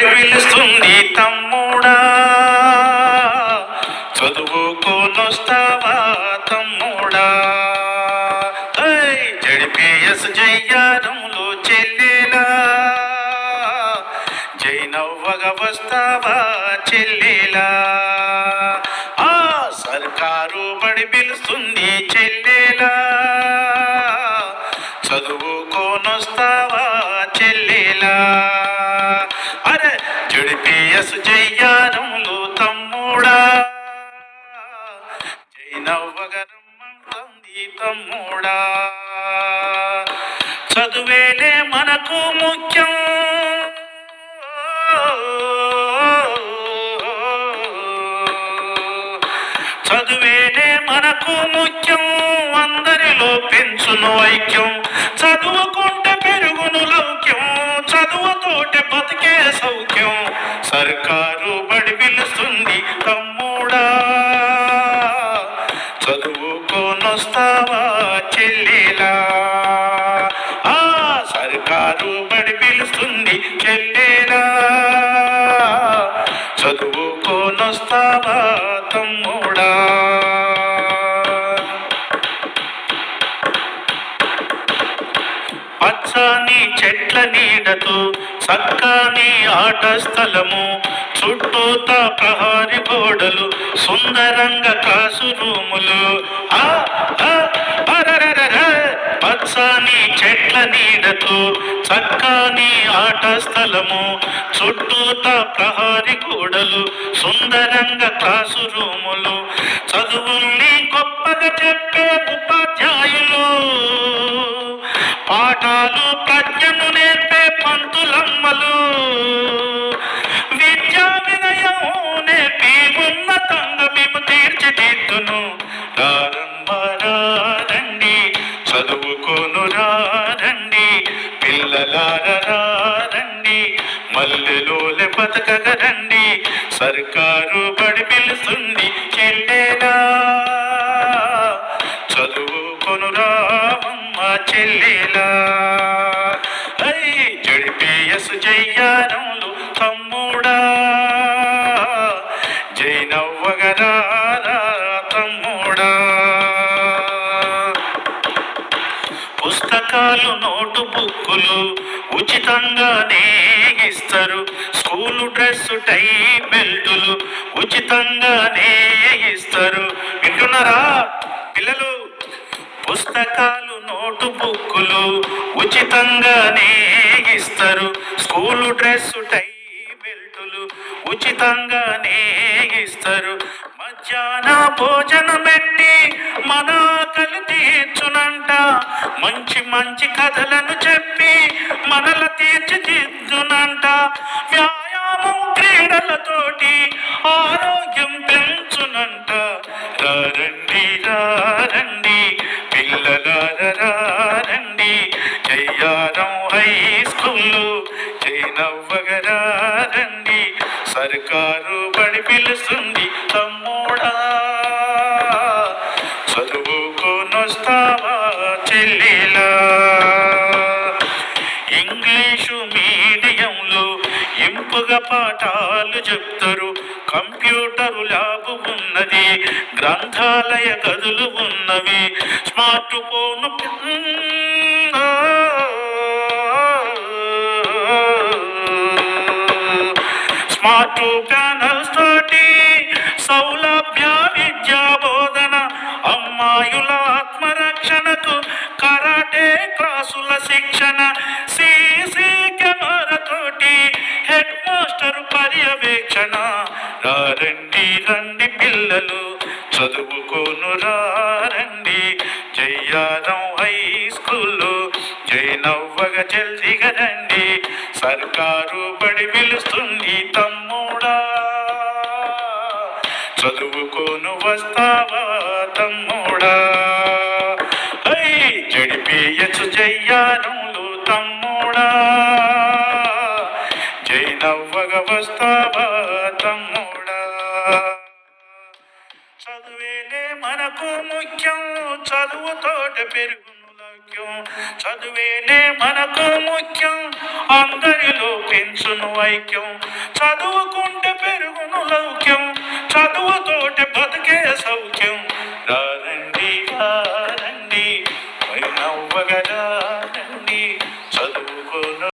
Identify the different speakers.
Speaker 1: పిలుస్తుంది తమ్ముడా, చదువుకోనొస్తావా తమ్ముడా. జడిపిఎస్ జయ్యారంలో చెల్లెలా, జైనవ్వగా వస్తావా చెల్లెలా. సర్కారు బడి పిలుస్తుంది చెల్లెలా, చదువుకోనొస్తావా చెల్లెలా. అరే జడిపిఎస్ జయ్యారంలో తమ్ముడా, జైనవ్వగా రమ్మంటుంది తమ్ముడా. చదువేలే మనకు ముఖ్యం, చదువేలే మనకు ముఖ్యం, అందరిలో పెంచును ఐక్యం. చదువుకుంటే పెరుగును లౌక్యం, చదువుతోటే బతికే సౌఖ్యం. సర్కారు బడి పిలుస్తుంది తమ్ముడా, చదువుకోనొస్తావా చెల్లెలా. సర్కారు బడి పిలుస్తుంది చెల్లెలా, చదువుకోనొస్తావా తమ్ముడా. పచ్చని చెట్ల నీడతో చక్కని ఆట స్థలము, చుట్టూతా ప్రహారీ గోడలు, సుందరంగా క్లాసు రూములు. పచ్చని చెట్ల నీడతో చక్కని ఆట స్థలము, చుట్టూతా ప్రహారీ గోడలు, సుందరంగా క్లాసు రూములు. చదువుల్ని గొప్పగా చెప్పే ఉపాధ్యాయులు, పాఠాలు ప్రజ్ఞను నేర్పే పంతులమ్మలు, విద్యా వినయం నేర్పి ఉన్నతంగా మేము తీర్చిదిద్దును. రండి చదువుకోను రండి పిల్లలారా రండి, మల్లెలోలే బతకగా రండి. సర్కారు బడి పిలుస్తుంది చెల్లెలా, చదువుకొను రామమ్మ చెల్లెలా. జడిపిఎస్ జయ్యారంలో తమ్ముడా, జైనవ్వగా తమ్ముడా. పుస్తకాలు నోటు బుక్కులు ఉచితంగానే ఇస్తారు, స్కూలు డ్రెస్సు టై బెల్టులు ఉచితంగానే ఇస్తారు. వింటున్నారా పిల్లలు? పుస్తకాలు నోటు బుక్కులు ఉచితంగానే ఇస్తారు, స్కూలు డ్రెస్సు టై బెల్టులు ఉచితంగానే ఇస్తారు. మధ్యాహ్న భోజనం పెట్టి మన ఆకలి తీర్చునంట, మంచి మంచి కథలను చెప్పి మనల తీర్చిదిద్దునంట. వ్యాయామం క్రీడలతోటి ఆరోగ్యం పెంచునంట. రండి రండి పిల్లలారా రండి, జయ్యారం హై స్కూలు జైనవ్వగా రండి. సర్కారు బడి పిలుస్తుంది తమ్ముడా, చదువుకోనొస్తావా చెల్లెలా. ఇంగ్లీషు మీడియంలో ఇంపుగా పాఠాలు చెప్తారు, కంప్యూటరు ల్యాబు ఉన్నది, గ్రంథాలయ గదులు ఉన్నవి, స్మార్ట్ ఫోను స్మార్ట్ ప్యానల్స్ తోటి సౌలభ్య విద్యా బోధన. అమ్మాయుల ఆత్మరక్షణకు కరాటే క్లాసుల శిక్షణ, సీసీ కెమెరాతోటి హెడ్ మాస్టర్ పర్యవేక్షణ. రండి రండి పిల్లలు చదువుకోను రండి, జయ్యారం హై స్కూలు జైనవ్వగా జల్దిగా రండి. సర్కారు బడి పిలుస్తుంది తమ్ముడా, చదువుకోను వస్తావా తమ్ముడా. జడిపిఎస్ జయ్యారంలో తమ్ముడా, జైనవ్వగా వస్తావా తమ్ముడా. చదువేలే మనకు ముఖ్యం, చదువుతోట పెరుగును లౌక్యం. చదువేలే మనకు ముఖ్యం, అందరిలో పెంచును ఐక్యం. చదువుకుంటే